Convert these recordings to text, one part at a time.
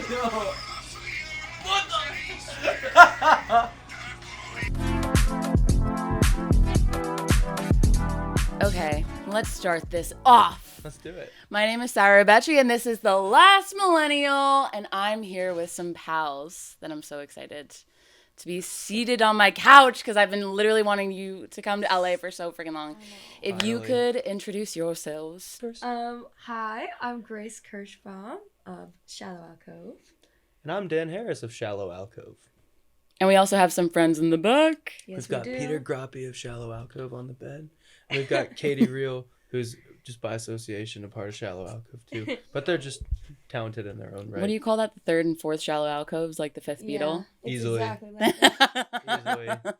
No. What the? Okay, let's start this off. Let's do it. My name is Rebetje, and this is the Last Millennial, and I'm here with some pals that I'm so excited to be seated on my couch because I've been literally wanting you to come to LA for so freaking long. If you could introduce yourselves first. Hi, I'm Grace Kirschbaum of Shallow Alcove. And I'm Dan Harris of Shallow Alcove. And we also have some friends in the back. Yes, We've got Peter Groppy of Shallow Alcove on the bed. And we've got Katie Reel, who's just by association a part of Shallow Alcove too. But they're just talented in their own right. What do you call that? The third and fourth Shallow Alcoves, like the fifth Beatle? Easily. Exactly like that. Easily.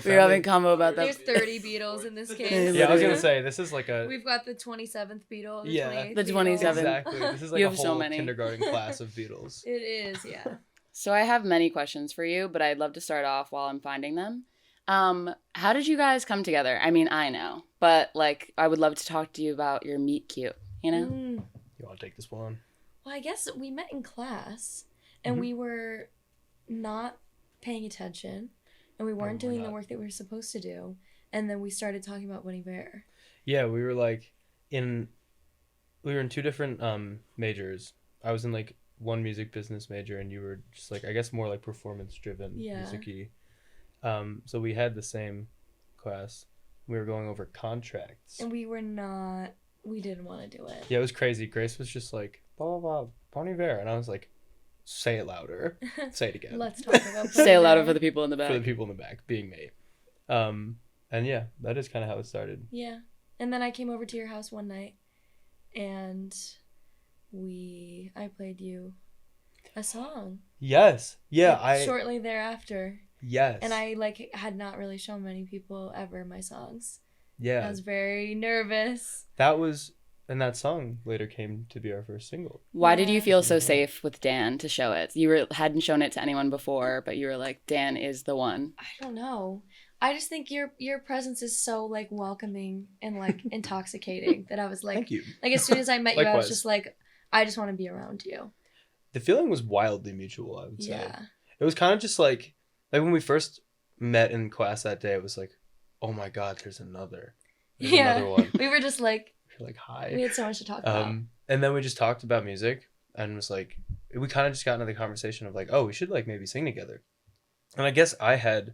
We were having combo about that. There's 30 Beatles in this case. Yeah, I was going to say, this is like a... We've got the 27th Beatle, the Yeah. 28th The Beatle. 27th. Exactly. This is like You a have whole so many. kindergarten class of Beatles. It is, yeah. So I have many questions for you, but I'd love to start off while I'm finding them. How did you guys come together? I mean, I know, but like, I would love to talk to you about your meet cute, you know? You want to take this one? Well, I guess we met in class, and we were not paying attention, and we weren't doing the work that we were supposed to do, and then we started talking about Bon Iver. Yeah, we were like we were in two different majors. I was in like one music business major, and you were just like, I guess, more like performance driven, music-y. So we had the same class. We were going over contracts. And we didn't want to do it. Yeah, it was crazy. Grace was just like, blah, blah, blah, Bon Iver. And I was like, say it louder. Say it again. Let's talk about Say it Bon louder Iver. for the people in the back. For the people in the back, being me. And yeah, that is kind of how it started. Yeah. And then I came over to your house one night, and I played you a song. Yes. Yeah, like, shortly thereafter. Yes. And I had not really shown many people ever my songs. Yeah. I was very nervous. And that song later came to be our first single. Why did you feel so safe with Dan to show it? You hadn't shown it to anyone before, but you were like, Dan is the one. I don't know. I just think your presence is so like welcoming and like intoxicating that I was like, Thank you. Like as soon as I met you, I was Likewise. just like, I just want to be around you. The feeling was wildly mutual, I would say. Yeah. It was kind of just like when we first met in class that day, it was like, oh my God, there's another. There's another one. We were just like, You're like, hi. we had so much to talk about. And then we just talked about music and was like, we kind of just got into the conversation of like, oh, we should like maybe sing together. And I guess I had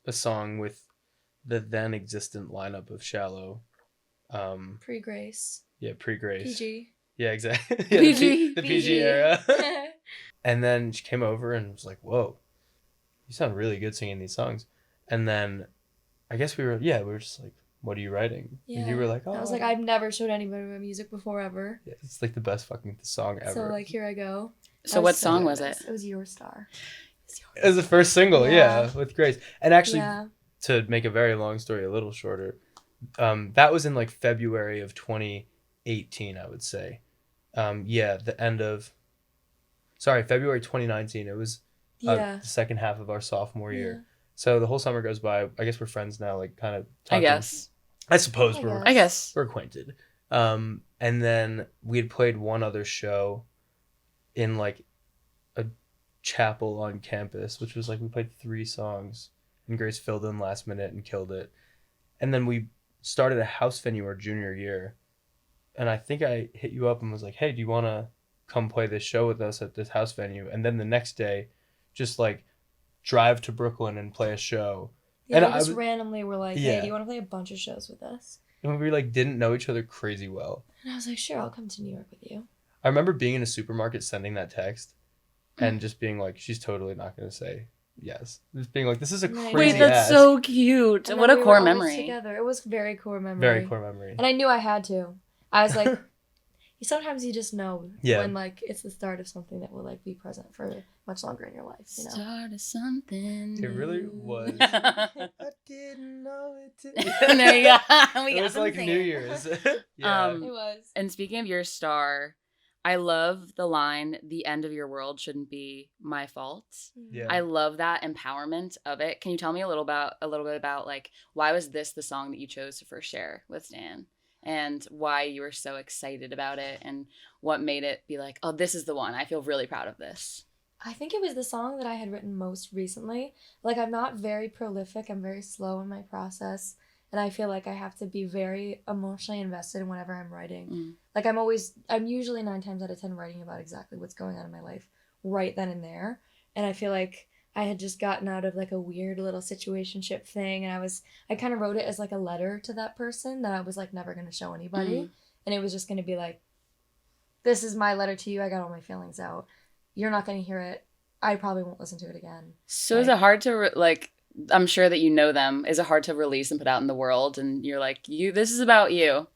a song with the then existent lineup of Shallow. Pre-Grace. Yeah, pre-Grace. PG. Yeah, exactly. Yeah, PG. The PG era. And then she came over and was like, whoa, you sound really good singing these songs. And then I guess we were just like, what are you writing? Yeah. And you were like, oh. I was like, I've never showed anybody my music before ever. Yeah, it's like the best fucking song ever. So like, here I go. So what song was it? It was Your Star. It was the first single, Yeah. with Grace. And actually, Yeah. to make a very long story a little shorter, that was in like February of 2018, I would say. February 2019. It was the second half of our sophomore year. Yeah. So the whole summer goes by. I guess we're friends now, like kind of talking. I guess. I suppose I we're guess. we're acquainted. And then we had played one other show in like a chapel on campus, which was like we played 3 songs and Grace filled in last minute and killed it. And then we started a house venue our junior year. And I think I hit you up and was like, hey, do you want to come play this show with us at this house venue? And then the next day, just like drive to Brooklyn and play a show. Yeah, And we I just was- randomly were like, Yeah. hey, do you want to play a bunch of shows with us? And we like didn't know each other crazy well. And I was like, sure, I'll come to New York with you. I remember being in a supermarket sending that text and just being like, she's totally not going to say yes. Just being like, this is a Right. crazy Wait, that's ask. so cute. And What then a we core were always memory. Together. It was very core memory. Very core memory. And I knew I had to. I was like, sometimes you just know Yeah. when like it's the start of something that will like be present for much longer in your life, you know? Start of something. It really new. was. there I didn't know it. you go. We It got was some like singing. New Year's. yeah. It was. And speaking of Your Star, I love the line, the end of your world shouldn't be my fault. yeah. I love that empowerment of it. Can you tell me a little bit about like why was this the song that you chose to first share with Stan? and why you were so excited about it and what made it be like, oh, this is the one. I feel really proud of this. I think it was the song that I had written most recently. Like, I'm not very prolific. I'm very slow in my process. And I feel like I have to be very emotionally invested in whatever I'm writing. Like, I'm usually 9 times out of 10 writing about exactly what's going on in my life right then and there. And I feel like I had just gotten out of like a weird little situationship thing. And I kind of wrote it as like a letter to that person that I was like never going to show anybody. And it was just going to be like, this is my letter to you. I got all my feelings out. You're not going to hear it. I probably won't listen to it again. So is it hard to I'm sure that you know them. Is it hard to release and put out in the world? And you're like, this is about you.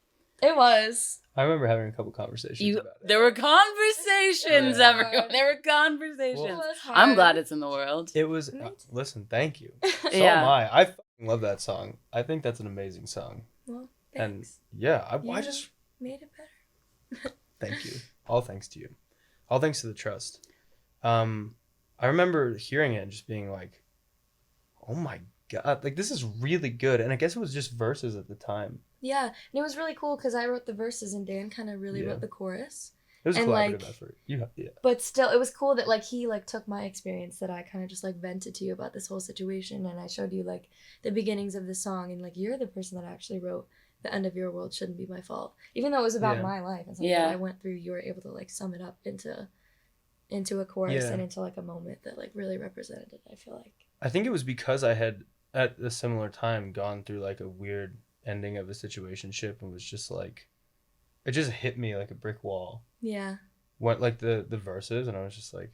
It was. I remember having a couple conversations about it. There were conversations, everyone. There were conversations. I'm glad it's in the world. It was, listen, thank you. So am I. I fucking love that song. I think that's an amazing song. Well, thanks. And yeah, I just made it better. Thank you. All thanks to you. All thanks to the trust. I remember hearing it and just being like, oh my God, like this is really good. And I guess it was just verses at the time. Yeah, and it was really cool because I wrote the verses and Dan kind of really wrote the chorus. It was a and collaborative effort. Yeah. But still, it was cool that like he like took my experience that I kind of just like vented to you about this whole situation, and I showed you like the beginnings of the song, and like you're the person that actually wrote the end of your world shouldn't be my fault, even though it was about my life and something that I went through. You were able to like sum it up into a chorus and into like a moment that like really represented it. I feel like I think it was because I had at a similar time gone through like a weird ending of a situationship and was just like, it just hit me like a brick wall. Yeah. What like the verses, and I was just like,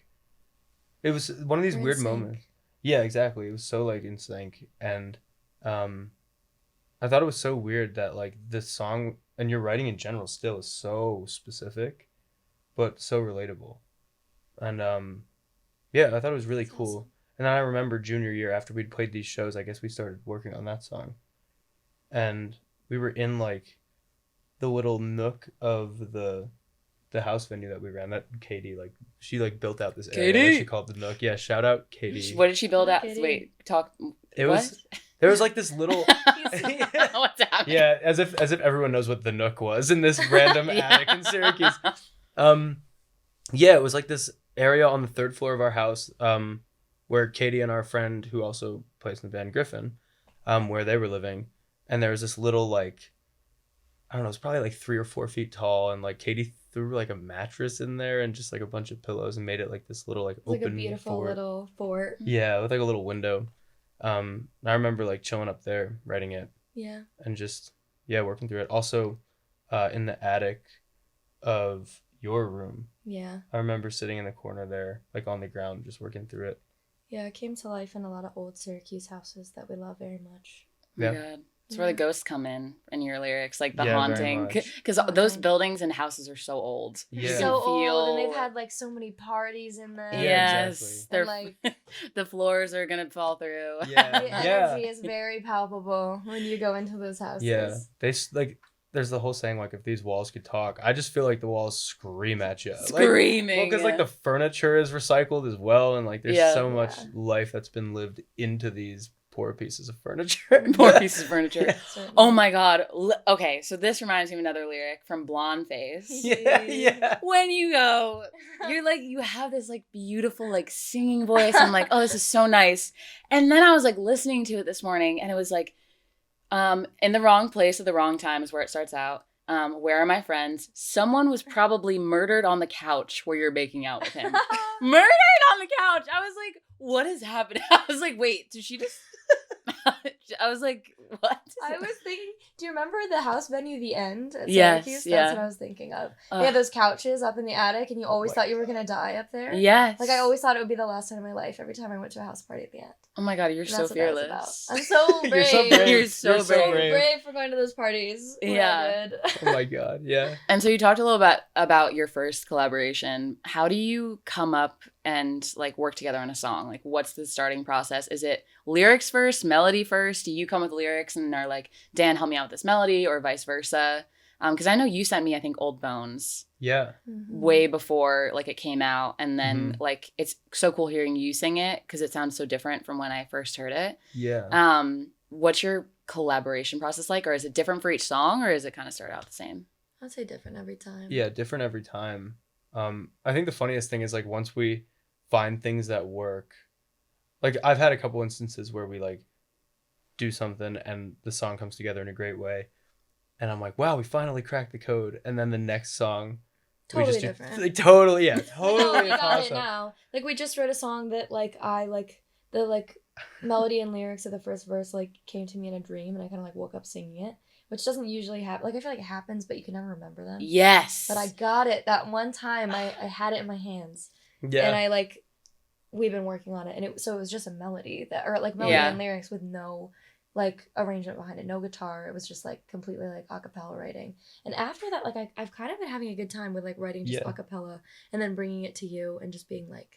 it was one of these weird moments. Yeah, exactly. It was so like in sync, and I thought it was so weird that like this song and your writing in general still is so specific, but so relatable, and I thought it was really cool. Awesome. And then I remember junior year after we'd played these shows, I guess we started working on that song, and we were in like the little nook of the house venue that we ran that Katie, like, she like built out this area that she called the nook. Yeah, shout out Katie. What did she build out? Wait, talk. It was there was like this little what's happening? Yeah, as if everyone knows what the nook was in this random attic in Syracuse. It was like this area on the 3rd floor of our house, where Katie and our friend who also plays in the band Griffin, where they were living, and there was this little like, I don't know, it's probably like 3 or 4 feet tall, and like Katie threw like a mattress in there and just like a bunch of pillows and made it like this little like open, like a beautiful little fort. Yeah, with like a little window. I remember like chilling up there writing it. Yeah. And just working through it. Also, in the attic of your room. Yeah. I remember sitting in the corner there, like on the ground, just working through it. Yeah, it came to life in a lot of old Syracuse houses that we love very much. Oh my God. It's where the ghosts come in your lyrics, like the haunting, because those buildings and houses are so old. Yeah, so old, and they've had like so many parties in them. Yes, exactly. They're like the floors are gonna fall through. Yeah, the energy is very palpable when you go into those houses. Yeah, they like. There's the whole saying like, if these walls could talk. I just feel like the walls scream at you. Screaming. Well, because like the furniture is recycled as well, and like there's so much life that's been lived into these poor pieces of furniture. Poor pieces of furniture. Yeah. Oh my God. Okay, so this reminds me of another lyric from Blonde Face. Yeah. When you go, you're like, you have this like beautiful like singing voice. I'm like, oh, this is so nice. And then I was like listening to it this morning, and it was like, in the wrong place at the wrong time is where it starts out. Where are my friends? Someone was probably murdered on the couch where you're making out with him. Murdered on the couch. I was like, what is happening? I was like, wait, did she just... I was like, what? I was thinking, do you remember the house venue, The End at Yes, Syracuse? That's what I was thinking of. They had those couches up in the attic, and you always thought you were going to die up there. Yes. Like, I always thought it would be the last time in my life every time I went to a house party at the end. Oh my God, you're so fearless. I'm so brave. You're so brave. Brave for going to those parties. Yeah. Oh my God, yeah. And so you talked a little bit about your first collaboration. How do you come up and like work together on a song? Like, what's the starting process? Is it lyrics first, melody first? Do you come with lyrics and are like, Dan, help me out with this melody, or vice versa? Because I know you sent me, I think, Old Bones. Yeah. Way before like it came out, and then like it's so cool hearing you sing it because it sounds so different from when I first heard it. Yeah. What's your collaboration process like, or is it different for each song, or is it kind of start out the same? I'd say different every time. Yeah, different every time. I think the funniest thing is like once we find things that work, like I've had a couple instances where we like do something and the song comes together in a great way, and I'm like, wow, we finally cracked the code. And then the next song, Totally we just different. do, like, totally, yeah, No, totally. we got it awesome. now. Like we just wrote a song that like I like the like melody and lyrics of the first verse like came to me in a dream, and I kind of like woke up singing it, which doesn't usually happen. Like I feel like it happens, but you can never remember them. Yes. But I got it that one time. I had it in my hands, Yeah, and I like we've been working on it, and it was just a melody that or like melody Yeah. and lyrics with no like arrangement behind it, no guitar. It was just like completely like a cappella writing. And after that, like I've kind of been having a good time with like writing just a cappella and then bringing it to you and just being like,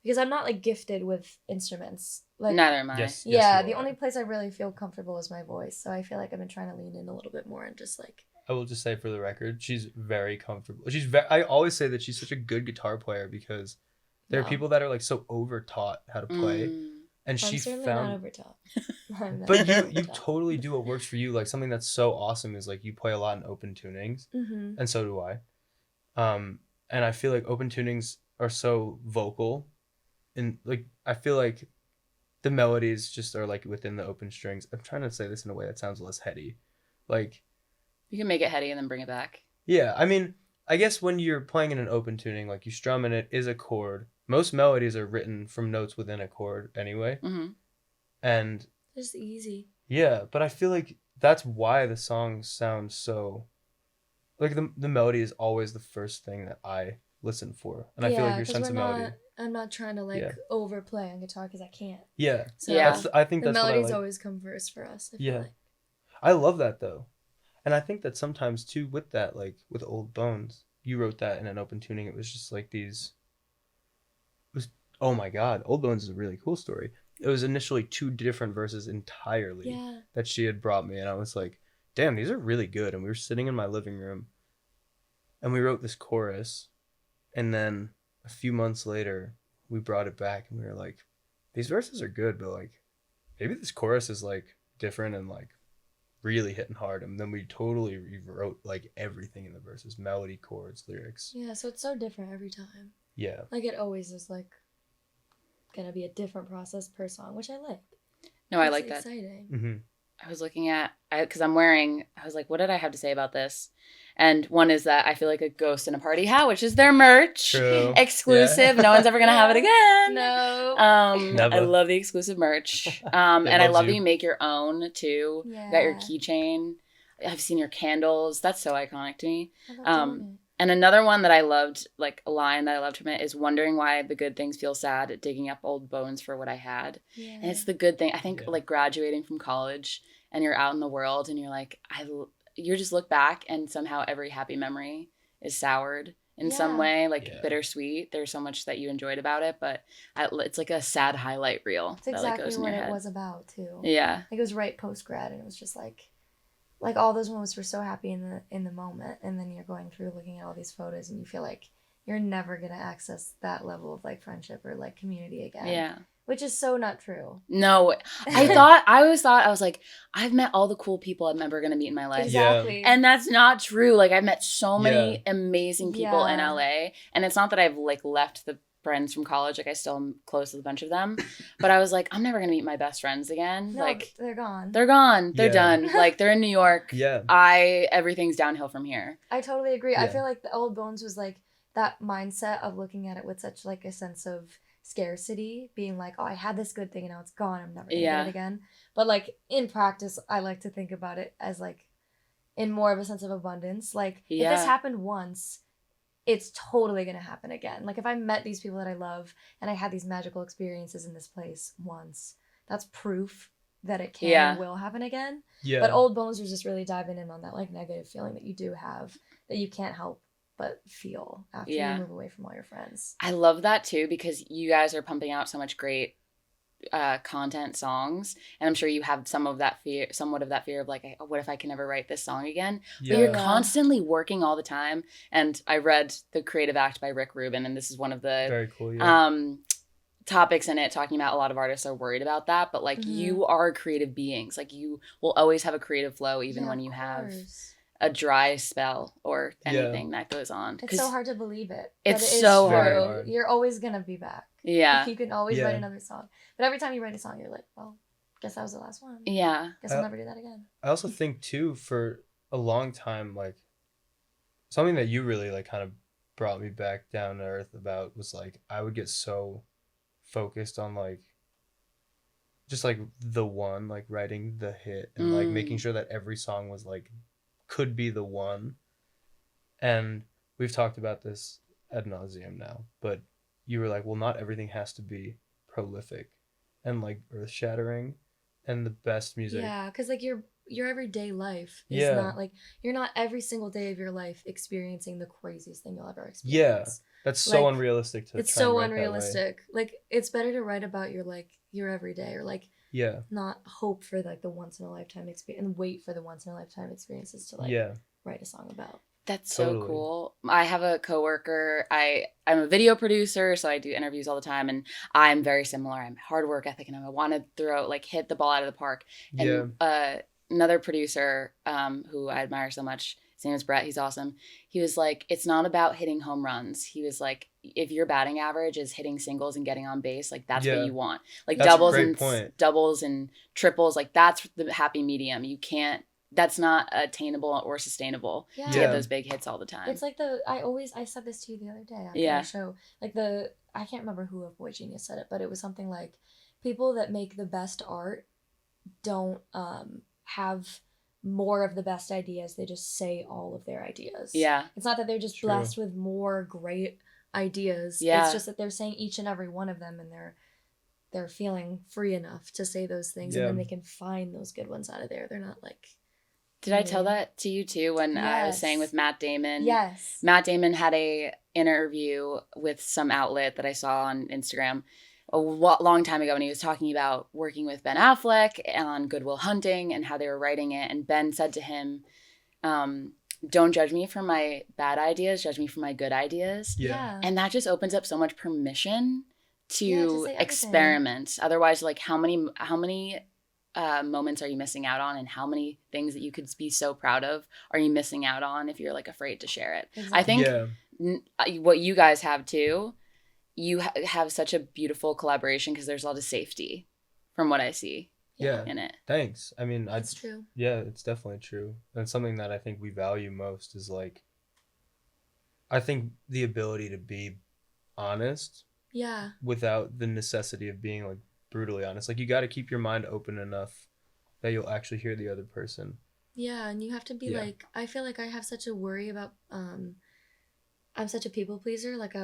because I'm not like gifted with instruments. Like neither am I. yes, yeah, you the are. only place I really feel comfortable is my voice. So I feel like I've been trying to lean in a little bit more and just like. I will just say for the record, she's very comfortable. I always say that she's such a good guitar player because there are No. people that are like so over-taught how to play, and I'm she certainly found. not over top. But you totally do what works for you. Like something that's so awesome is like you play a lot in open tunings, Mm-hmm. and so do I. And I feel like open tunings are so vocal, and like I feel like the melodies just are like within the open strings. I'm trying to say this in a way that sounds less heady, like. You can make it heady and then bring it back. Yeah, I mean, I guess when you're playing in an open tuning, like you strum and it is a chord. Most melodies are written from notes within a chord anyway. Mm-hmm. And Just easy. yeah, but I feel like that's why the songs sound so like the melody is always the first thing that I listen for. And I feel like your 'cause sense of melody. I'm not trying to like Yeah. overplay on guitar because I can't. Yeah. So Yeah. I think the that's what I melodies like. always come first for us. I feel Yeah. like. I love that though. And I think that sometimes too with that, like with Old Bones, you wrote that in an open tuning. It was just like these. It was, oh my God, Old Bones is a really cool story. It was initially 2 different verses entirely Yeah. that she had brought me, and I was like, damn, these are really good. And we were sitting in my living room, and we wrote this chorus, and then a few months later, we brought it back, and we were like, these verses are good, but like, maybe this chorus is like different and like really hitting hard. And then we totally rewrote like everything in the verses, melody, chords, lyrics. Yeah, so it's so different every time. Yeah. Like it always is like gonna be a different process per song, which I like. No, I It's like that. exciting. Mm-hmm. I was looking at, because I was like, what did I have to say about this? And one is that I feel like a ghost in a party hat, which is their merch. True. Exclusive. Yeah. No one's ever going to have it again. No. Never. I love the exclusive merch. And I loves love that you. you make your own too. Yeah. You got your keychain. I've seen your candles. That's so iconic to me. I love doing it. And another one that I loved, like a line that I loved from it, is wondering why the good things feel sad at digging up old bones for what I had. Yeah. And it's the good thing. I think Yeah. like graduating from college and you're out in the world and you're like, you just look back and somehow every happy memory is soured in some Yeah. way, like Yeah. bittersweet. There's so much that you enjoyed about it, but it's like a sad highlight reel It's that like exactly goes in what your it head. was about too. Yeah. Like it was right post grad, and it was just like all those moments were so happy in the moment, and then you're going through looking at all these photos, and you feel like you're never gonna access that level of like friendship or like community again. Yeah. Which is so not true. No, I always thought, I was like, I've met all the cool people I'm ever going to meet in my life. Exactly. And that's not true. Like I've met so many Yeah. amazing people in Yeah. LA. And it's not that I've like left the friends from college. Like I still am close with a bunch of them. But I was like, I'm never going to meet my best friends again. No, like they're gone. they're gone. They're Yeah. done. Like they're in New York. Yeah. Everything's downhill from here. I totally agree. I Yeah. feel like the Old Bones was like that mindset of looking at it with such like a sense of scarcity, being like, oh, I had this good thing and now it's gone. I'm never gonna Yeah. get it again. But like in practice, I like to think about it as like in more of a sense of abundance. Like if Yeah. this happened once, it's totally gonna happen again. Like if I met these people that I love and I had these magical experiences in this place once, that's proof that it can Yeah. and will happen again. Yeah. But Old Bones was just really diving in on that like negative feeling that you do have that you can't help but feel after Yeah. you move away from all your friends. I love that too, because you guys are pumping out so much great content songs, and I'm sure you have somewhat of that fear of like, what if I can never write this song again? Yeah. But you're Yeah. constantly working all the time. And I read The Creative Act by Rick Rubin, and this is one of the Very cool. Yeah. topics in it talking about a lot of artists are worried about that, but like you are creative beings. Like you will always have a creative flow even when you have a dry spell or anything that goes on. It's so hard to believe it. It's so hard. You're always gonna be back. Yeah. You can always write another song. But every time you write a song, you're like, well, guess that was the last one. Yeah. Guess I'll never do that again. I also think too, for a long time, like something that you really like kind of brought me back down to earth about was like I would get so focused on like just like the one, like writing the hit and like making sure that every song was like could be the one. And we've talked about this ad nauseum now, but you were like, well, not everything has to be prolific and like earth shattering, and the best music. Yeah, because like your everyday life is not like you're not every single day of your life experiencing the craziest thing you'll ever experience. Yeah, that's so like, unrealistic to. It's so unrealistic. Like it's better to write about your everyday, or like not hope for like the once in a lifetime experience and wait for the once in a lifetime experiences to like write a song about. That's so cool. I have a coworker. I'm a video producer, so I do interviews all the time, and I'm very similar. I'm hard work ethic, and I want to hit the ball out of the park. And another producer who I admire so much, his name is Brett. He's awesome. He was like, it's not about hitting home runs. He was like, if your batting average is hitting singles and getting on base, like that's what you want. Like that's doubles and triples, like that's the happy medium. You can't. That's not attainable or sustainable to get those big hits all the time. It's like I said this to you the other day after the show. Like I can't remember who of Boy Genius said it, but it was something like people that make the best art don't have more of the best ideas. They just say all of their ideas. Yeah. It's not that they're just blessed with more great ideas. Yeah. It's just that they're saying each and every one of them, and they're feeling free enough to say those things, and then they can find those good ones out of there. They're not like. Did I tell that to you too when I was saying with Matt Damon? Yes. Matt Damon had a interview with some outlet that I saw on Instagram a long time ago, when he was talking about working with Ben Affleck on Good Will Hunting and how they were writing it. And Ben said to him, don't judge me for my bad ideas, judge me for my good ideas. Yeah. And that just opens up so much permission to experiment. Otherwise, like how many moments are you missing out on, and how many things that you could be so proud of are you missing out on if you're like afraid to share it? Exactly. I think what you guys have too, you have such a beautiful collaboration because there's a lot of safety from what I see in it. Thanks. I mean, that's true. Yeah, it's definitely true. And something that I think we value most is like, I think the ability to be honest. Yeah. Without the necessity of being like brutally honest. Like you got to keep your mind open enough that you'll actually hear the other person. Yeah, and you have to be like, I feel like I have such a worry about I'm such a people pleaser. Like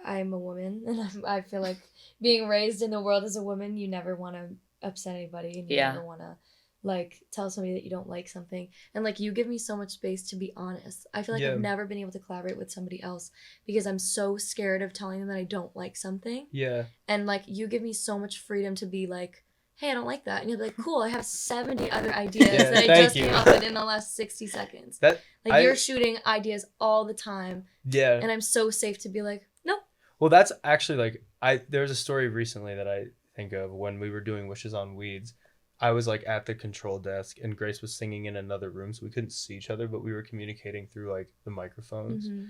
I'm a woman, and I feel like being raised in the world as a woman, you never want to upset anybody, and you never want to like tell somebody that you don't like something. And like you give me so much space to be honest. I feel like I've never been able to collaborate with somebody else because I'm so scared of telling them that I don't like something. Yeah. And like you give me so much freedom to be like, hey, I don't like that. And you're like, cool, I have 70 other ideas that I just came up with in the last 60 seconds. You're shooting ideas all the time. Yeah. And I'm so safe to be like, no. Well, that's actually like, there was a story recently that I think of when we were doing Wishes on Weeds. I was like at the control desk, and Grace was singing in another room, so we couldn't see each other, but we were communicating through like the microphones. Mm-hmm.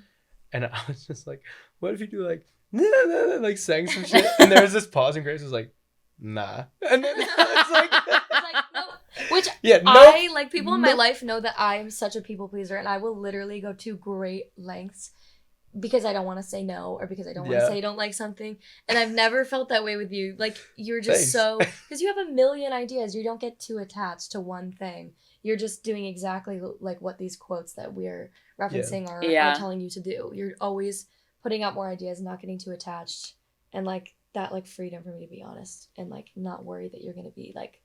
And I was just like, what if you do like, nah, nah, nah, like sang some shit? And there was this pause, and Grace was like, nah. And then it's like, no. Which I like, people in my life know that I am such a people pleaser, and I will literally go to great lengths because I don't want to say no, or because I don't want to say I don't like something. And I've never felt that way with you. Like you're just so, because you have a million ideas. You don't get too attached to one thing. You're just doing exactly like what these quotes that we're referencing are telling you to do. You're always putting out more ideas, not getting too attached, and like that like freedom for me to be honest and like not worry that you're going to be like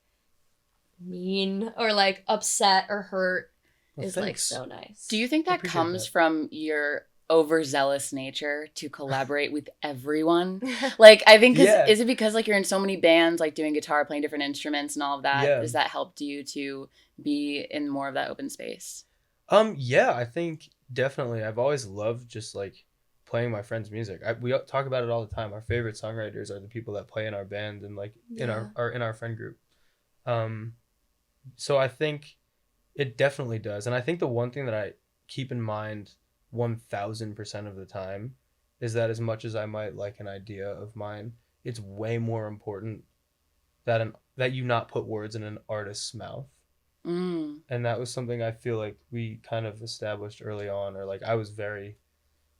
mean or like upset or hurt is like so nice. Do you think that comes from your overzealous nature to collaborate with everyone? Like I think is it because like you're in so many bands, like doing guitar, playing different instruments and all of that? Does that helped you to be in more of that open space? Yeah, I think definitely. I've always loved just like playing my friends' music. We talk about it all the time. Our favorite songwriters are the people that play in our band and like in our friend group. So I think it definitely does. And I think the one thing that I keep in mind 1000% of the time is that as much as I might like an idea of mine, it's way more important that you not put words in an artist's mouth. And that was something I feel like we kind of established early on, or like I was very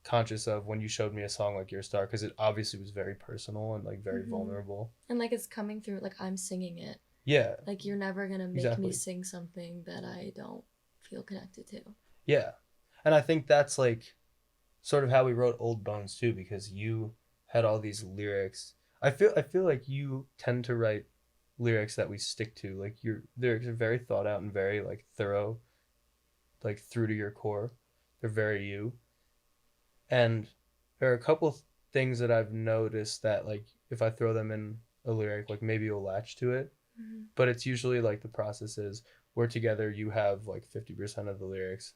conscious of when you showed me a song like Your Star, because it obviously was very personal and like very vulnerable. And like it's coming through, like I'm singing it. Yeah. Like you're never going to make me sing something that I don't feel connected to. Yeah. And I think that's like sort of how we wrote Old Bones too, because you had all these lyrics. I feel like you tend to write lyrics that we stick to. Like your lyrics are very thought out and very like thorough, like through to your core. They're very you. And there are a couple things that I've noticed that like if I throw them in a lyric, like maybe you'll latch to it. But it's usually like the process is we're together, you have like 50% of the lyrics.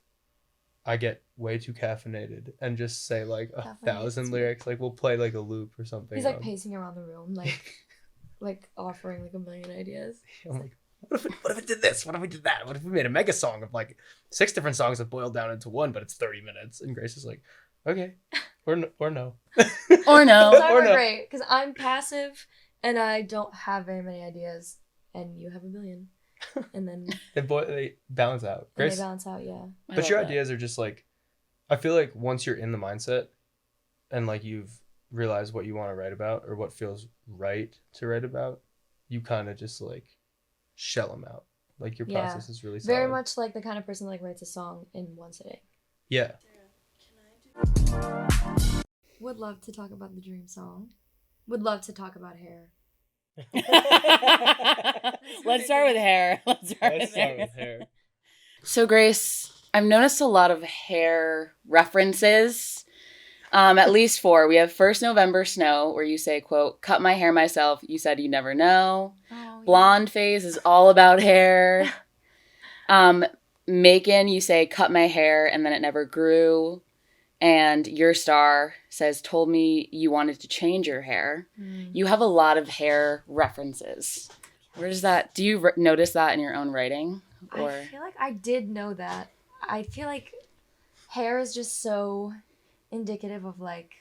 I get way too caffeinated and just say like 1,000 lyrics. Like we'll play like a loop or something. He's like pacing around the room, like offering like a million ideas. I'm like, what if it did this? What if we did that? What if we made a mega song of like 6 different songs that boiled down into one, but it's 30 minutes? And Grace is like, okay, or no. Or no. Or no. Great, because I'm passive and I don't have very many ideas, and you have a million. And then they balance out. Grace, they balance out, yeah. But your ideas are just like, I feel like once you're in the mindset and like you've realized what you want to write about or what feels right to write about, you kind of just like shell them out. Like your process is really solid. Very much like the kind of person that like writes a song in one sitting. Yeah. Would love to talk about the dream song. Would love to talk about hair. Let's start with hair. So Grace, I've noticed a lot of hair references. At least 4. We have First November Snow, where you say, quote, cut my hair myself. You said you never know. Blonde phase is all about hair. Macon, you say, cut my hair, and then it never grew. And Your Star says, told me you wanted to change your hair. You have a lot of hair references. Where does that, do you notice that in your own writing? Or? I feel like I did know that. I feel like hair is just so indicative of like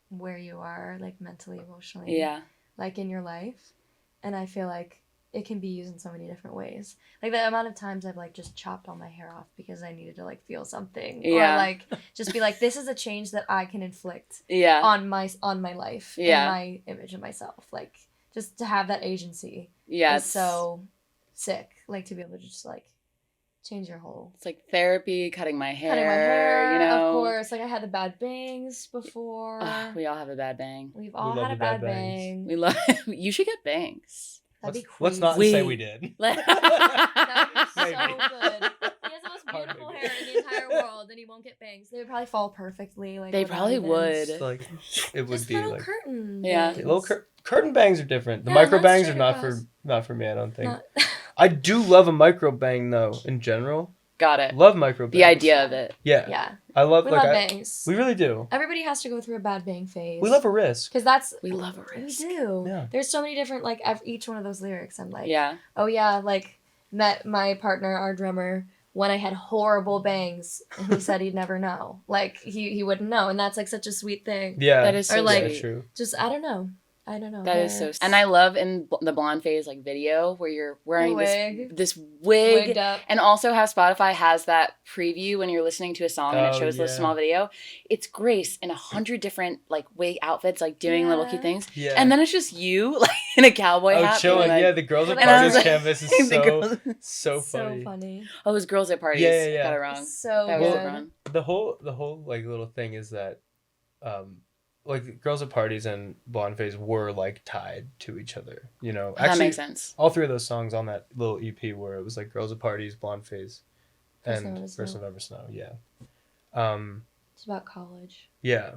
where you are, like mentally, emotionally. Yeah. Like in your life. And I feel like it can be used in so many different ways. Like the amount of times I've like just chopped all my hair off because I needed to like feel something. Yeah. Or like just be like, this is a change that I can inflict on my life and my image of myself. Like just to have that agency. Yeah. It's so sick. Like to be able to just like change your whole. It's like therapy, cutting my hair, you know. Of course. Like I had the bad bangs before. We all have a bad bang. We've all had a bad bang. We love. You should get bangs. That'd be let's not say we did. That would be so good. He has the most beautiful hair in the entire world, and he won't get bangs. They would probably fall perfectly. Like they probably would. Like it would just be little like curtain. Yeah, little curtain bangs are different. The micro bangs are not for me. I don't think. I do love a micro bang though. In general. Got it. Love micro bangs. The idea of it. Yeah. Yeah. I love we love bangs. We really do. Everybody has to go through a bad bang phase. We love a risk. Because we love a risk. We do. Yeah. There's so many different like each one of those lyrics. I'm like, yeah. Oh yeah, like met my partner, our drummer, when I had horrible bangs, and he said he'd never know. Like he wouldn't know, and that's like such a sweet thing. Yeah. That is so like true. Just I don't know. That is so. And I love in the blonde phase like video where you're wearing this wig, wigged up. And also how Spotify has that preview when you're listening to a song and it shows the small video. It's Grace in 100 different like wig outfits, like doing little cute things. Yeah. And then it's just you like in a cowboy hat. Chilling. Like, the Girls at Parties canvas is so funny. So funny. Oh, it was Girls at Parties. Yeah. Got it wrong. So that was wrong. The whole like little thing is that like Girls at Parties and Blonde Phase were like tied to each other, you know. Actually, that makes sense. All 3 of those songs on that little EP where it was like Girls at Parties, Blonde Phase, and First November Snow. Yeah. It's about college. Yeah.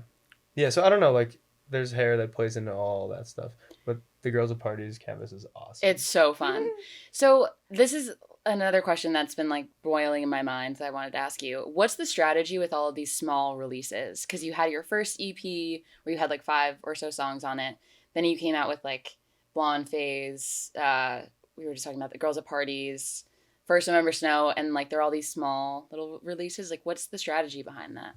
So I don't know, like there's hair that plays into all that stuff, but the Girls at Parties canvas is awesome. It's so fun. So this is another question that's been like boiling in my mind that I wanted to ask you. What's the strategy with all of these small releases? Because you had your first EP where you had like 5 or so songs on it. Then you came out with like Blonde Phase. We were just talking about the Girls at Parties, First November Snow, and like they're all these small little releases. Like, what's the strategy behind that?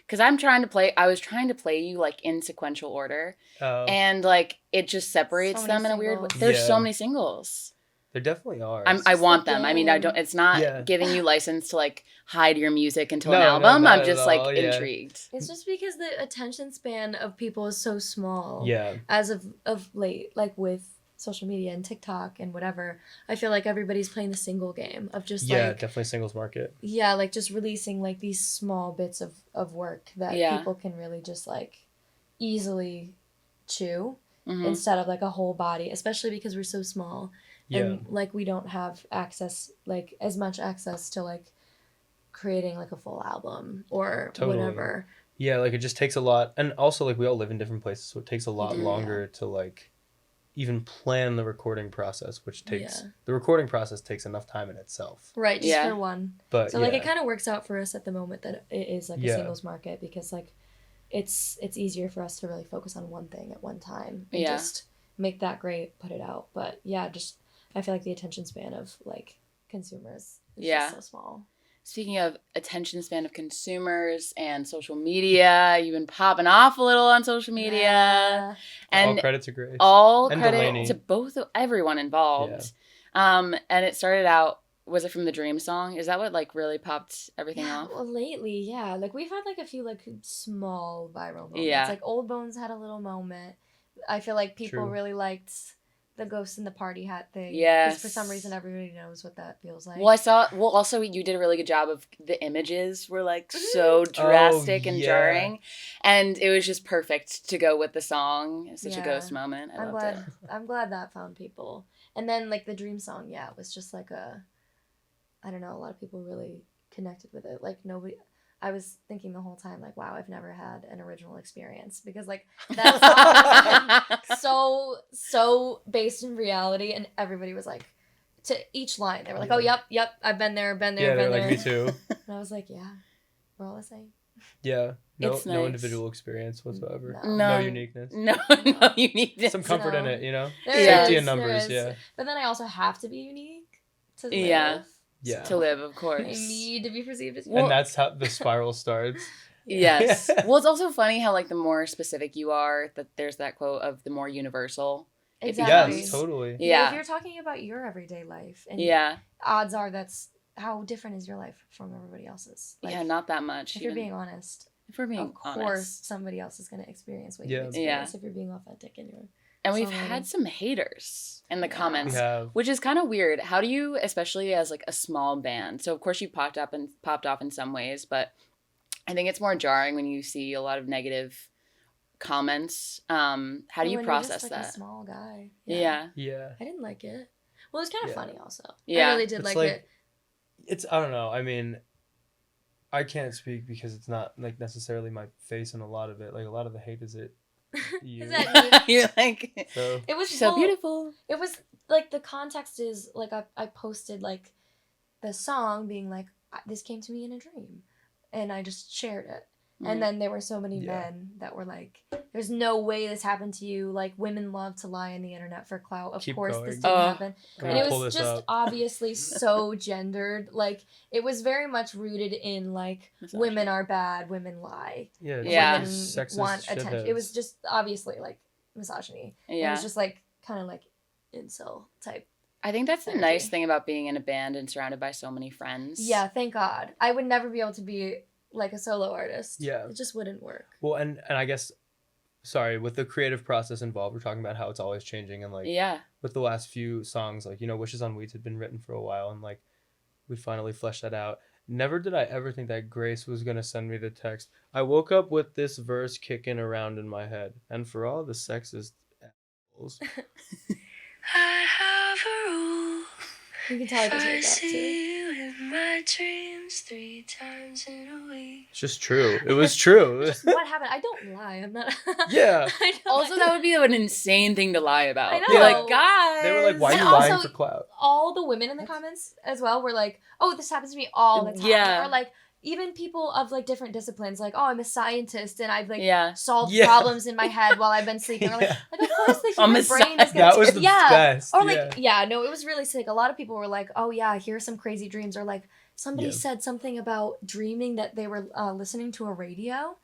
Because I was trying to play you like in sequential order, and like it just separates them in a weird way. There's so many singles. There definitely are. I want them. I mean, I don't. It's not giving you license to like hide your music into an album. I'm just like intrigued. It's just because the attention span of people is so small. Yeah. As of late, like with social media and TikTok and whatever, I feel like everybody's playing the single game of just like definitely singles market. Yeah, like just releasing like these small bits of work that people can really just like easily chew instead of like a whole body, especially because we're so small. And like we don't have access, like as much access to like creating like a full album or whatever. Yeah, like it just takes a lot, and also like we all live in different places, so it takes a lot longer to like even plan the recording process, which takes the recording process takes enough time in itself. Right, just for one. But so like it kind of works out for us at the moment that it is like a singles market because like it's easier for us to really focus on one thing at one time and just make that great, put it out. But just I feel like the attention span of like consumers is just so small. Speaking of attention span of consumers and social media, you've been popping off a little on social media. And all credit to Grace. All and credit Delaney. to everyone involved. And it started out, was it from the Dream song? Is that what like really popped everything off? Well, lately, like we've had like a few like small viral moments. Like Old Bones had a little moment. I feel like people really liked the ghost in the party hat thing. Yes. Because for some reason everybody knows what that feels like. Well, also you did a really good job of the images were like so drastic and jarring. And it was just perfect to go with the song. It's such a ghost moment. I'm glad that found people. And then like the Dream song, it was just like I don't know, a lot of people really connected with it. Like I was thinking the whole time, like, wow, I've never had an original experience because, like, that song was so based in reality, and everybody was like, to each line, they were like, oh, yep, I've been there, been there. Like, me too. And I was like, yeah, we're all the same. Yeah, it's no nice. individual experience whatsoever. No uniqueness. No uniqueness. Some comfort in it, you know? Safety in numbers, But then I also have to be unique to live. Yeah, to live, of course. I need to be perceived as and that's how the spiral starts. Yes. Well, it's also funny how, like, the more specific you are, that there's that quote of the more universal. Exactly. Yes, totally. Yeah. If you're talking about your everyday life, and odds are that's how different is your life from everybody else's. Like, not that much. If you're being honest. If we're being honest. Of course, somebody else is going to experience what you experience if you're being authentic in your And we've had some haters in the comments, we have. Which is kind of weird. How do you, especially as like a small band, so of course you popped off in some ways, but I think it's more jarring when you see a lot of negative comments. How do you process just, like, that? A small guy. Yeah. I didn't like it. Well, it was kind of funny also. Yeah. I really did like it. It's, I don't know. I mean, I can't speak because it's not like necessarily my face in a lot of it. Like a lot of the hate is it. Is that You're like, so. It was so beautiful. It was like the context is like I posted like the song being like, this came to me in a dream, and I just shared it. And then there were so many men that were like, there's no way this happened to you. Like, women love to lie on the internet for clout. Of course this didn't happen. And it was just obviously so gendered. Like, it was very much rooted in, like, women are bad, women lie. Women want attention. It was just obviously, like, misogyny. Yeah. It was just, like, kind of, like, incel type. I think that's the nice thing about being in a band and surrounded by so many friends. Yeah, thank God. I would never be able to be like a solo artist. Yeah. It just wouldn't work. Well, and I guess, sorry, with the creative process involved, we're talking about how it's always changing, and like with the last few songs, like, you know, Wishes on Weeds had been written for a while, and like we finally fleshed that out. Never did I ever think that Grace was gonna send me the text. I woke up with this verse kicking around in my head, and for all the sexist assholes. I have a rule. You can tell I just I wake up too. see you in my dreams 3 times in a week. It's just true. It was true. Just what happened? I don't lie. I'm not. Yeah. I don't Also, that would be an insane thing to lie about. I know. Be like, guys. They were like, why are And you lying also, for clout? all the women in the comments as well were like, oh, this happens to me all the time. Yeah. Or like, even people of like different disciplines, like, oh, I'm a scientist and I've like Yeah. solved Yeah. problems in my head while I've been sleeping. Or, Yeah. like, of course the I'm human a brain is gonna That was the best. Or like, no, it was really sick. A lot of people were like, oh yeah, here's some crazy dreams. Or like, somebody Yeah. said something about dreaming that they were listening to a radio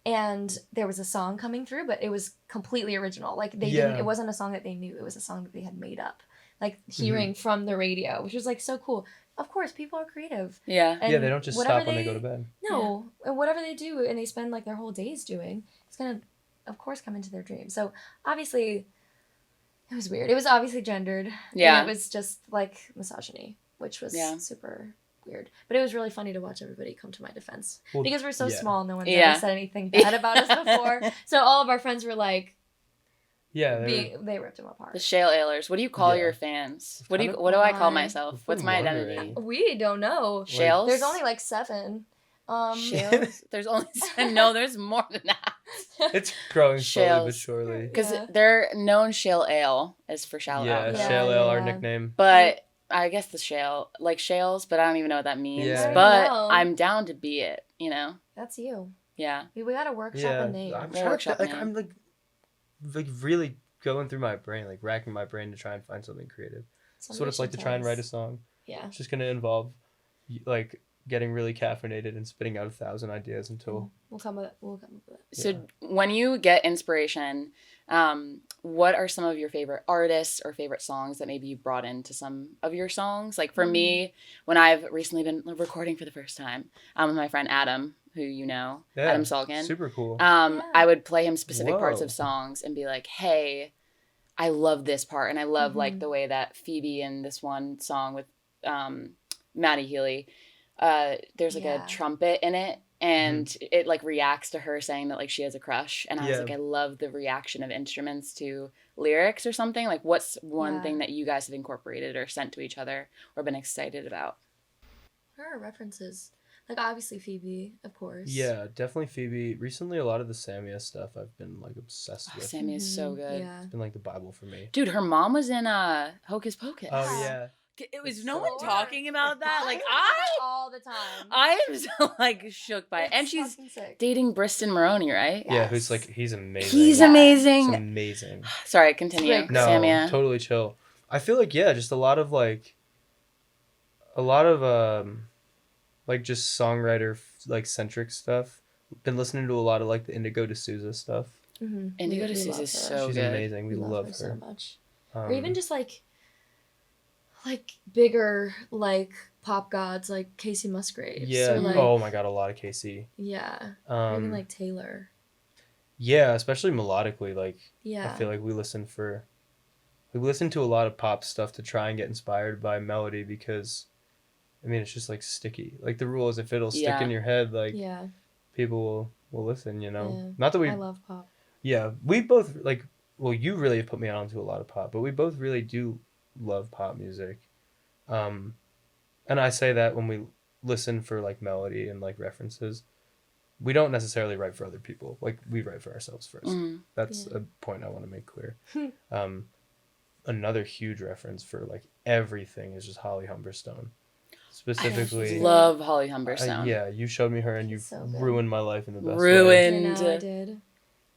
and there was a song coming through, but it was completely original. Like they didn't, Yeah. it wasn't a song that they knew. It was a song that they had made up. Like hearing from the radio, which was like so cool. Of course, people are creative. Yeah. And Yeah, they don't just whatever stop when they go to bed. No, and whatever they do and they spend like their whole days doing, it's gonna, of course, come into their dreams. So obviously, it was weird. It was obviously gendered. Yeah. And it was just like misogyny, which was Yeah. super weird. But it was really funny to watch everybody come to my defense. Well, Because we're so yeah. small, no one's Yeah. ever said anything bad about us before. So all of our friends were like, Yeah. they ripped them apart. The shale ailers. What do you call Yeah. your fans? It's What do kind of- I call Why? myself? I've What's been my wondering. identity? We don't know. Shales? There's only like 7. Shales? There's only no. There's more than that. It's growing slowly but Shales. surely. Because Yeah. they're known shale ale is for shallow Yeah, alcohol. Shale Ale, our yeah. nickname. But I guess the shale, like shales, but I don't even know what that means. Yeah. I don't But know. I'm down to be it, you know? That's you. Yeah. We gotta workshop Yeah, a name. I'm We'll trying to workshop like name. I'm like really going through my brain, like racking my brain to try and find something creative. That's what it's like to try and write a song. Yeah. It's just gonna involve like getting really caffeinated and spitting out 1,000 ideas until We'll come with it. So when you get inspiration, what are some of your favorite artists or favorite songs that maybe you brought into some of your songs? Like for me, when I've recently been recording for the first time with my friend Adam, who you know, Yeah, Adam Salkin. super cool. I would play him specific parts Whoa. of songs and be like, hey, I love this part. And I love like the way that Phoebe in this one song with Maddie Healy, there's like a trumpet in it. And it like reacts to her saying that like she has a crush. And I was like, I love the reaction of instruments to lyrics or something. Like what's one thing that you guys have incorporated or sent to each other or been excited about? What are our references? Like obviously Phoebe, of course. Yeah, definitely Phoebe. Recently, a lot of the Samia stuff I've been like obsessed with. Sammy is so good. Yeah. It's been like the Bible for me. Dude, her mom was in Hocus Pocus. Oh yeah. It was It's no so one good. talking about that. Like talk about that all the time. I am so like shook by it. And It's she's fucking sick. dating Briston Maroney, right? Yeah. Yeah, who's like he's amazing. He's Yeah. He's amazing. amazing. Sorry, continue. It's No, Samia. totally chill. I feel like just a lot of like just songwriter like centric stuff. Been listening to a lot of like the Indigo D'Souza stuff. Mm-hmm. Indigo We D'Souza love is her. so She's good. amazing. We love her. so much. Um, Or even just like bigger like pop gods like Casey Musgraves. yeah. Or, like, Oh my god, a lot of Casey. yeah. Or even Um, like Taylor. yeah, especially melodically. Like Yeah. I feel like we listen to a lot of pop stuff to try and get inspired by melody because, I mean, it's just like sticky. Like the rule is if it'll stick Yeah. in your head, like Yeah. people will listen. You know, Yeah. not that we. I love pop. Yeah, we both like. Well, you really have put me onto a lot of pop, but we both really do love pop music. And I say that when we listen for like melody and like references, we don't necessarily write for other people. Like we write for ourselves first. Mm. That's Yeah. a point I want to make clear. Another huge reference for like everything is just Holly Humberstone. Specifically, Love Holly Humberstone. yeah, you showed me her and you've so good. ruined my life in the best way. Ruined. I know I did.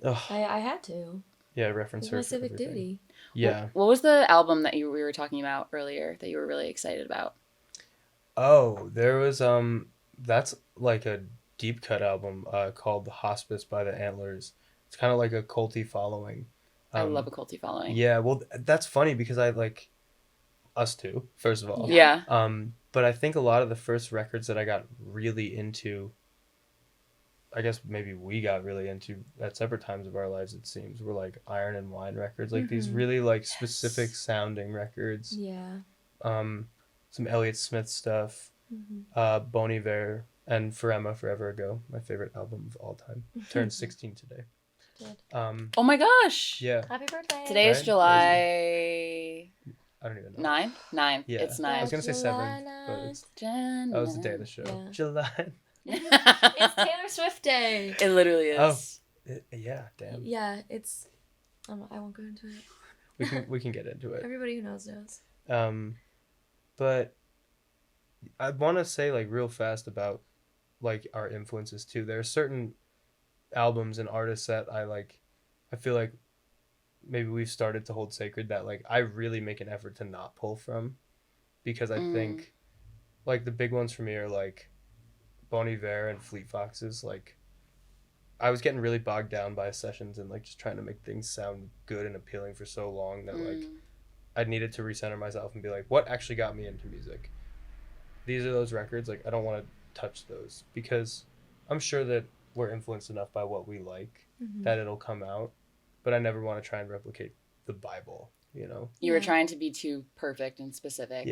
Ugh, I had to. yeah, It reference was her. my for civic everything. duty. Yeah. What was the album that we were talking about earlier that you were really excited about? Oh, there was that's like a deep cut album called The Hospice by the Antlers. It's kind of like a culty following. I love a culty following. Yeah, well that's funny because I like us too, first of all. Yeah. But I think a lot of the first records that I got really into, I guess maybe we got really into at separate times of our lives, it seems, were like Iron and Wine records, like these really like specific sounding records. Yeah. Some Elliott Smith stuff, Bon Iver, and Forever Ago, my favorite album of all time. Turned 16 today. Did. Oh my gosh. Yeah. Happy birthday. Today is Right? July I don't even know. 9? 9. Yeah. It's I 9. was gonna say 7th, but it's, that was the day of the show. Yeah. July. It's Taylor Swift Day. It literally is. Yeah, damn. Yeah, it's. I won't go into it. We can get into it. Everybody who knows knows. But I want to say like real fast about like our influences too. There are certain albums and artists that I feel like maybe we've started to hold sacred that like I really make an effort to not pull from, because I think like the big ones for me are like Bon Iver and Fleet Foxes. Like I was getting really bogged down by sessions and like just trying to make things sound good and appealing for so long that like I needed to recenter myself and be like, what actually got me into music? These are those records. Like I don't want to touch those, because I'm sure that we're influenced enough by what we like that it'll come out, but I never want to try and replicate the Bible, you know? You were trying to be too perfect and specific.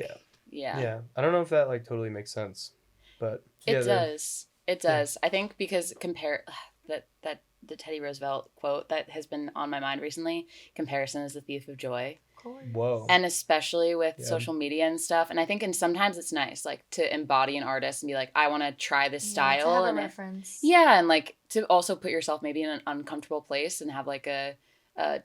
Yeah. I don't know if that like totally makes sense, but it does. It does. I think because that the Teddy Roosevelt quote that has been on my mind recently, comparison is the thief of joy. Whoa. And especially with social media and stuff. And I think sometimes it's nice like to embody an artist and be like, I want to try this style. To have and a reference. and like to also put yourself maybe in an uncomfortable place and have like a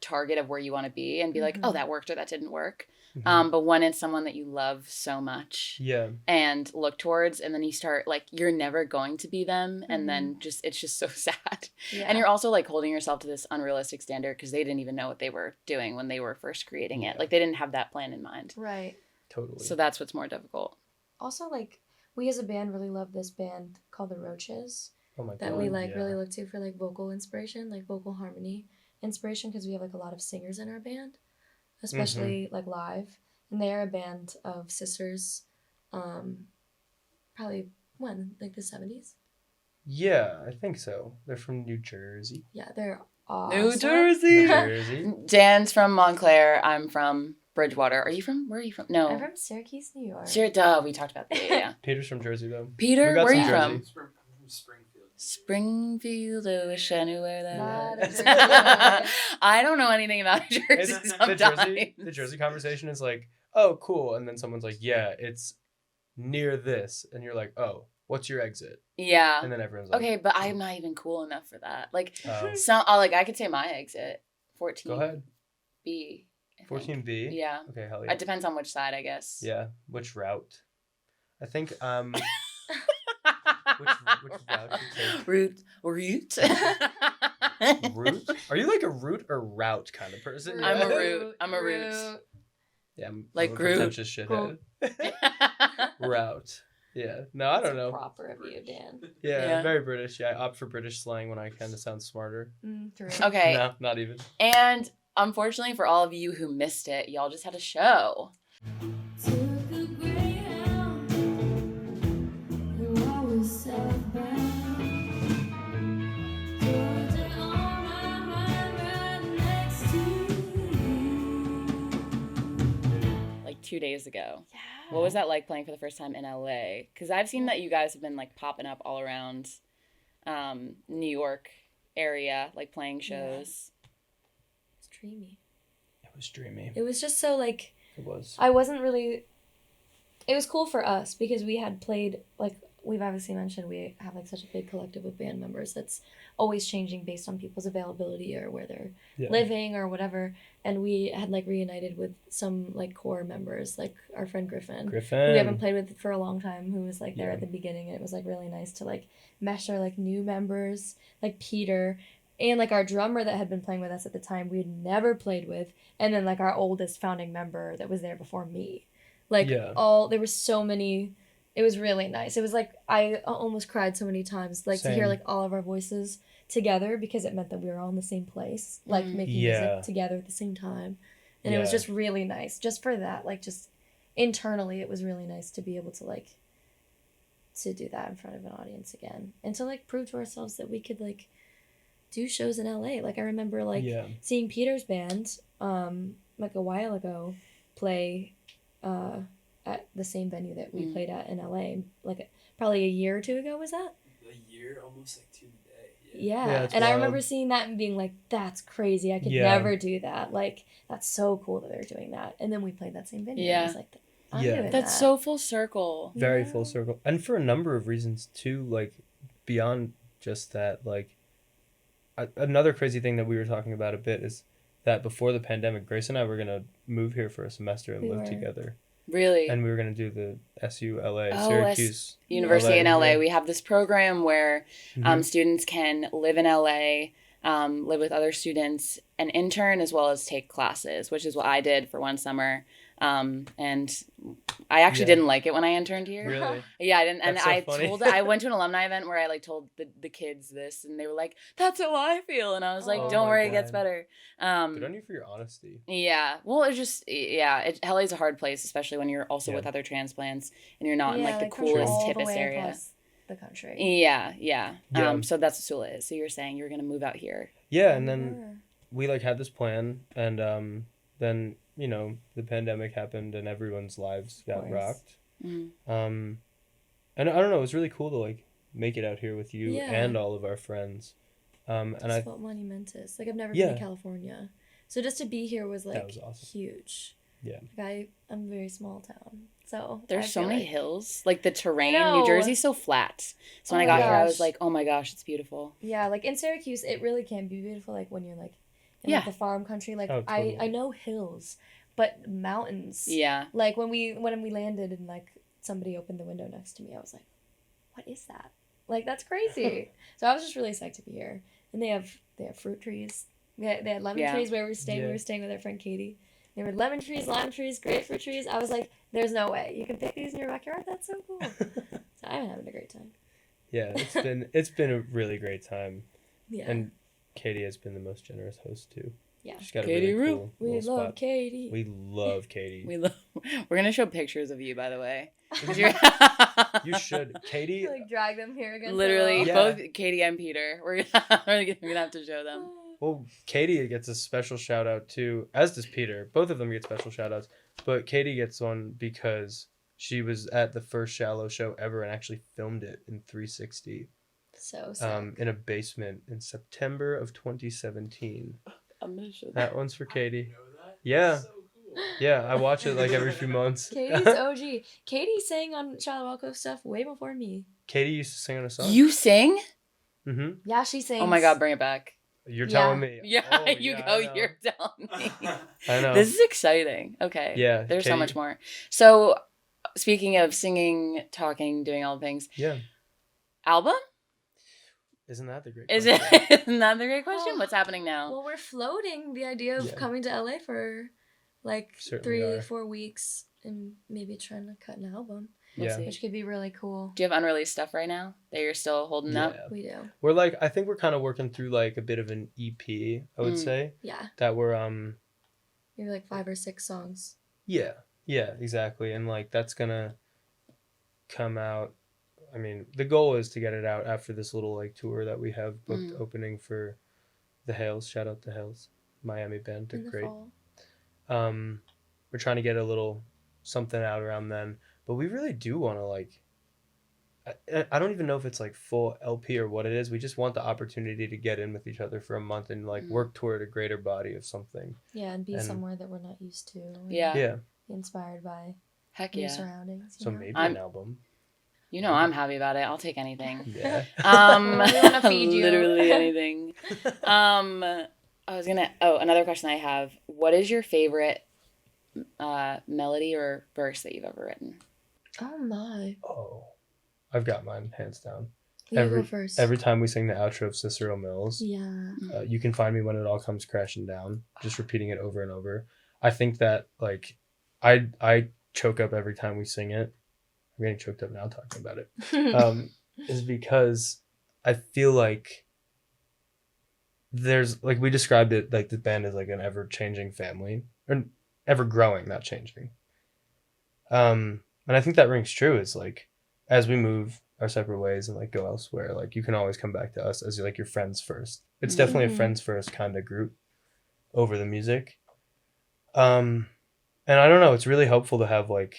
target of where you want to be and be like, oh, that worked or that didn't work. But when it's someone that you love so much and look towards, and then you start like, you're never going to be them. And then it's just so sad. Yeah. And you're also like holding yourself to this unrealistic standard because they didn't even know what they were doing when they were first creating it. Like they didn't have that plan in mind. Right. Totally. So that's what's more difficult. Also, like we as a band really love this band called the Roaches. Oh my God. That we like really look to for like vocal inspiration, like vocal harmony inspiration, because we have like a lot of singers in our band, especially like live, and they are a band of sisters, probably like the 70s. Yeah, I think so. They're from New Jersey. Yeah, they're awesome. New Jersey. Dan's from Montclair. I'm from Bridgewater. Where are you from? No. I'm from Syracuse, New York. Sure, duh. We talked about that. Yeah. Peter's from Jersey though. Peter, where are you from? I'm from Springfield. Springfield, I wish I knew where that Not was. a Jersey. I don't know anything about Jersey sometimes. The Jersey conversation is like, oh, cool. And then someone's like, yeah, it's near this. And you're like, oh, what's your exit? Yeah. And then everyone's like, okay, but I'm not even cool enough for that. Like, I could say my exit, 14. Go ahead. B. 14B? Yeah. Okay, hell yeah. It depends on which side, I guess. Yeah, which route? I think, which route you take? Route. Route? Are you like a root or route kind of person? I'm a root. Yeah, I'm like a Groot. pretentious shithead. Route. Yeah. No, I don't know. Proper of you, Dan. Yeah, very British. Yeah, I opt for British slang when I kind of sound smarter. True. Okay. No, not even. And unfortunately for all of you who missed it, y'all just had a show. Like 2 days ago. Yeah. What was that like playing for the first time in LA? Because I've seen that you guys have been like popping up all around New York area, like playing shows. It's dreamy. It was dreamy. It was just so like. It was. I wasn't really. It was cool for us because we had played, like we've obviously mentioned, we have like such a big collective of band members that's always changing based on people's availability or where they're living or whatever. And we had like reunited with some like core members, like our friend Griffin, who we haven't played with for a long time, who was like there at the beginning. And it was like really nice to like mesh our like new members, like Peter, and like our drummer that had been playing with us at the time we had never played with, and then like our oldest founding member that was there before me. Like there was so many. It was really nice. It was like I almost cried so many times, like to hear like all of our voices together, because it meant that we were all in the same place, like making music together at the same time, and it was just really nice. Just for that, like just internally, it was really nice to be able to like to do that in front of an audience again, and to like prove to ourselves that we could like do shows in LA. Like I remember like seeing Peter's band like a while ago play at the same venue that we played at in LA, like probably a year or two ago. Was that? A year, almost like 2 days. Yeah, it's and I remember wild. seeing that and being like, that's crazy. I could Yeah. never do that. Like, that's so cool that they're doing that. And then we played that same venue. And I Yeah. was like, I'm Yeah. doing That's that. so full circle. Very Yeah. full circle, and for a number of reasons too, like beyond just that. Like another crazy thing that we were talking about a bit is that before the pandemic, Grace and I were gonna move here for a semester and We live were. together, Really? and we were gonna do the SULA, Oh, Syracuse University in LA. yeah. We have this program where Mhm. students can live in LA, live with other students, and intern as well as take classes, which is what I did for one summer. And I actually Yeah. didn't like it when I interned here. Really? Yeah, I didn't. And That's so I funny. I went to an alumni event where I like told the kids this, and they were like, "That's how I feel," and I was like, Oh "Don't my worry, it gets God. better." Good on you for your honesty. Yeah. Well, it's just LA's a hard place, especially when you're also Yeah. with other transplants and you're not in like the from coolest, all the hippest way area. across the country. Yeah. Yeah. So that's what Sula is. So you're saying you're gonna move out here. Yeah, and then we like had this plan, and then the pandemic happened and everyone's lives got course. rocked. Mm. And I don't know, it was really cool to like make it out here with you Yeah. and all of our friends. And Just I felt monumentous. Like, I've never Yeah. been to California. So just to be here was, like, That was awesome. huge. Yeah. Like, I'm a very small town. So There's I so feel many like- hills. Like the terrain, know. New Jersey's so flat. So when Oh I my got here, I was gosh. like, oh my gosh, it's beautiful. Yeah, like in Syracuse, it really can be beautiful. Like when you're like in Yeah. like, the farm country. Like Oh, totally. I know hills, but mountains. Yeah. Like when we landed and like somebody opened the window next to me, I was like, what is that? Like that's crazy. So I was just really psyched to be here. And they have fruit trees. They had lemon Yeah. trees where we were staying. Yeah. We were staying with our friend Katie. There were lemon trees, lime trees, grapefruit trees. I was like, there's no way you can pick these in your backyard. That's so cool. So I'm having a great time. Yeah, it's been a really great time. Yeah. And Katie has been the most generous host too. Yeah. She's got a Katie really Roo. cool We little love spot. Katie. We love Katie. We're gonna show pictures of you, by the way. 'Cause you're- You should. Katie, like drag them here again. Literally, Yeah. both Katie and Peter. We're gonna have to show them. well, Katie gets a special shout out too, as does Peter. Both of them get special shout outs. But Katie gets one because she was at the first Shallow show ever and actually filmed it in 360 So sick. in a basement in September of 2017. I'm gonna show them. That one's for Katie. Yeah. Yeah, I watch it like every few months. Katie's OG. Katie sang on Shallow Alcove stuff way before me. Katie used to sing on a song. You sing? Mm-hmm. Yeah, she sings. Oh my god, bring it back. You're Yeah. telling me. Yeah, Oh, you yeah, go. I know. You're telling me. I know. This is exciting. Okay. Yeah, There's so Katie- much more. So, speaking of singing, talking, doing all the things, Yeah. album? Isn't that the great Is question? it? Isn't that the great question? Oh. What's happening now? Well, we're floating the idea of Yeah. coming to LA for like Certainly are. 3-4 weeks and maybe trying to cut an album, We'll Yeah. see. which could be really cool. Do you have unreleased stuff right now that you're still holding up? Yeah. We do. We're like, I think we're kind of working through like a bit of an EP, I would Mm. say. Yeah. That we're, Maybe like 5 or 6 songs. yeah, exactly. And like, that's gonna come out. I mean, the goal is to get it out after this little like tour that we have booked Mm. opening for the Hales. Shout out the Hales, Miami band, In did the great. fall. We're trying to get a little something out around then, but we really do want to like. I don't even know if it's like full LP or what it is. We just want the opportunity to get in with each other for a month and like Mm. work toward a greater body of something. Yeah, and be And- somewhere that we're not used to. and Yeah. Yeah. Be inspired by Heck new yeah. surroundings. So you know? maybe I'm- an album. You know I'm happy about it. I'll take anything. Yeah. We wanna feed you. Literally anything. I was gonna. Oh, another question I have. What is your favorite melody or verse that you've ever written? Oh my. Oh, I've got mine hands down. You Every- go first. Every time we sing the outro of Cicero Mills, Yeah. you can find me when it all comes crashing down. Just repeating it over and over. I think that like, I choke up every time we sing it. I'm getting choked up now talking about it. Is because I feel like there's like we described it like the band is like an ever changing family or ever growing, not changing. And I think that rings true. Is like as we move our separate ways and like go elsewhere, like you can always come back to us as like your friends first. It's definitely a Mhm. friends first kind of group over the music. And I don't know, it's really helpful to have like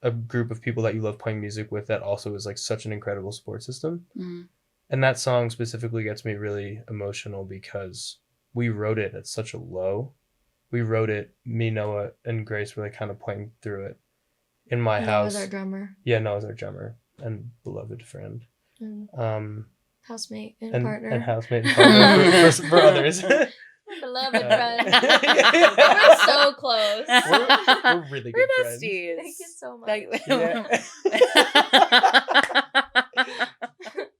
a group of people that you love playing music with that also is like such an incredible support system. Mm. And that song specifically gets me really emotional because we wrote it at such a low. We wrote it, me, Noah, and Grace were like kind of playing through it in my house. Noah's our drummer. Yeah, Noah's our drummer and beloved friend. Housemate and partner. And housemate and partner for others. Beloved friend. We're so close. We're really good friends. besties. Thank you so much.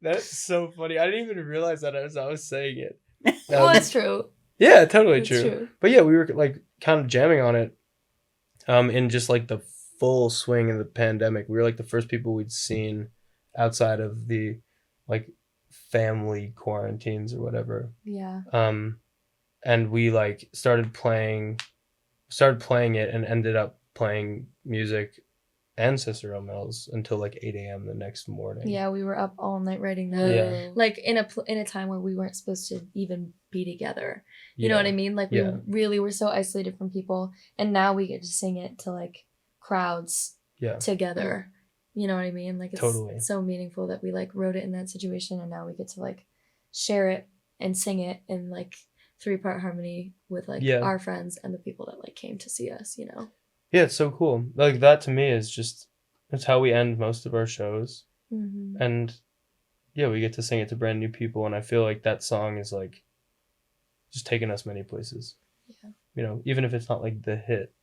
That's so funny. I didn't even realize that as I was saying it. Well, it's true. Yeah, totally It's true. true. But yeah, we were like kind of jamming on it in just like the full swing of the pandemic. We were like the first people we'd seen outside of the like family quarantines or whatever. Yeah. And we like started playing it and ended up playing music and Sister O'Mel's until like 8 a.m. the next morning. Yeah, we were up all night writing that. Yeah. Like in a time where we weren't supposed to even be together. You know what I mean? Like we really were so isolated from people, and now we get to sing it to like crowds together. You know what I mean? Like it's so meaningful that we like wrote it in that situation, and now we get to like share it and sing it in like 3-part harmony with like our friends and the people that like came to see us, you know? Yeah, it's so cool. Like that to me is just, that's how we end most of our shows. Mm-hmm. And yeah, we get to sing it to brand new people. And I feel like that song is like just taking us many places. Yeah. You know, even if it's not like the hit.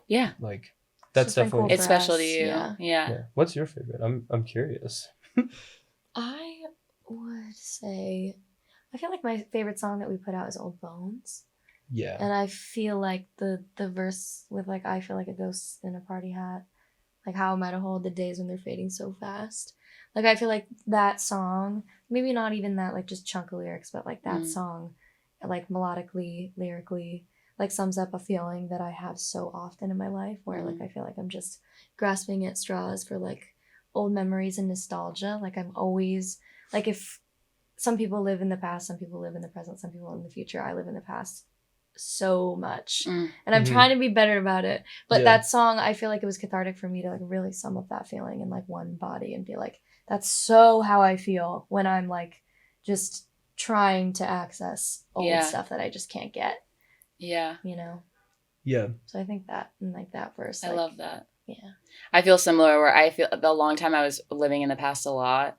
Yeah. Like that's definitely. Cool it's special to you. Yeah. What's your favorite? I'm curious. I would say, I feel like my favorite song that we put out is Old Bones. Yeah. And I feel like the verse with like, I feel like a ghost in a party hat. Like, how am I to hold the days when they're fading so fast? Like, I feel like that song, maybe not even that like just chunk of lyrics, but like that song, like melodically, lyrically, like sums up a feeling that I have so often in my life where like I feel like I'm just grasping at straws for like old memories and nostalgia. Like I'm always, like if some people live in the past, some people live in the present, some people in the future, I live in the past so much. And I'm trying to be better about it. But that song, I feel like it was cathartic for me to like really sum up that feeling in like one body and be like, that's so how I feel when I'm like just trying to access old stuff that I just can't get. Yeah. You know? Yeah. So I think that, and like that verse. I like, love that. Yeah. I feel similar where I feel the long time I was living in the past a lot.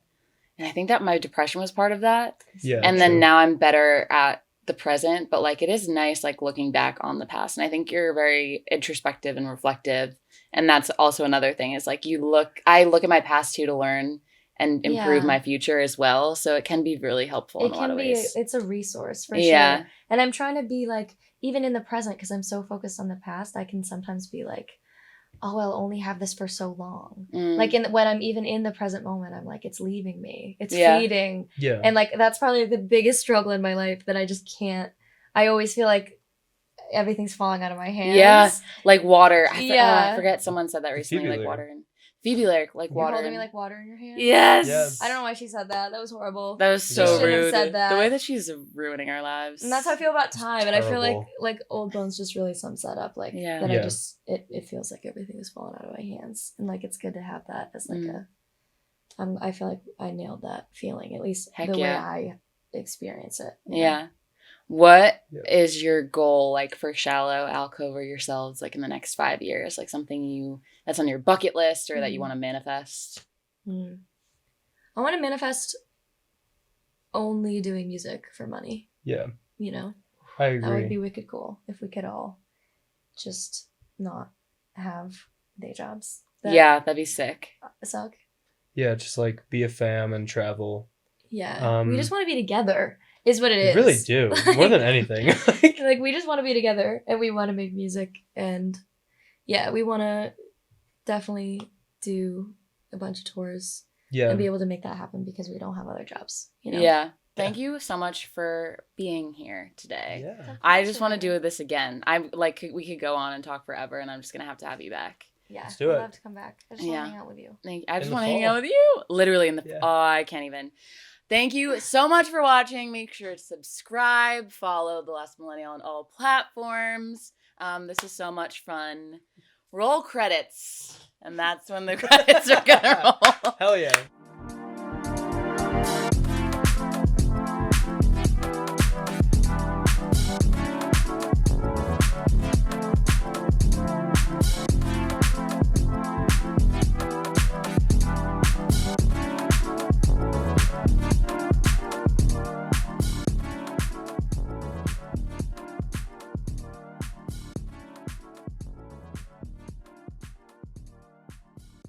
And I think that my depression was part of that. Yeah. And then now I'm better at the present, but like it is nice like looking back on the past. And I think you're very introspective and reflective. And that's also another thing is like I look at my past too to learn and improve my future as well. So it can be really helpful in a lot of ways. It's a resource for sure. And I'm trying to be like, even in the present, because I'm so focused on the past, I can sometimes be like, oh, I'll only have this for so long. Like when I'm even in the present moment, I'm like, it's leaving me. It's fading. Yeah. And like, that's probably the biggest struggle in my life that I just can't, I always feel like everything's falling out of my hands. Yeah. Like water. I forget someone said that recently, like water. Phoebe like water. You're holding me like water in your hand? Yes. I don't know why she said that. That was horrible. That was so rude. Shouldn't have said that. The way that she's ruining our lives. And that's how I feel about time. And I feel like Old Bones just really sums that up. Like that I just, it feels like everything is falling out of my hands. And like, it's good to have that as like I feel like I nailed that feeling, at least way I experience it. Yeah. What is your goal like for Shallow, Alcove, or yourselves like in the next 5 years? Like something that's on your bucket list or that you want to manifest? I want to manifest only doing music for money. Yeah. You know? I agree. That would be wicked cool if we could all just not have day jobs. That'd be sick. Suck. Yeah, just like be a fam and travel. Yeah. We just want to be together. Is what it is. We really do. More than anything. Like we just want to be together and we want to make music and we want to definitely do a bunch of tours and be able to make that happen because we don't have other jobs, you know? Yeah. Thank you so much for being here today. Yeah. I just want to do this again. I'm like, we could go on and talk forever and I'm just going to have you back. Yeah. Let's do it. I'd love to come back. I just want to hang out with you. I just want to hang out with you. Literally in the, I can't even. Thank you so much for watching. Make sure to subscribe, follow The Last Millennial on all platforms. This is so much fun. Roll credits. And that's when the credits are going to roll. Hell yeah.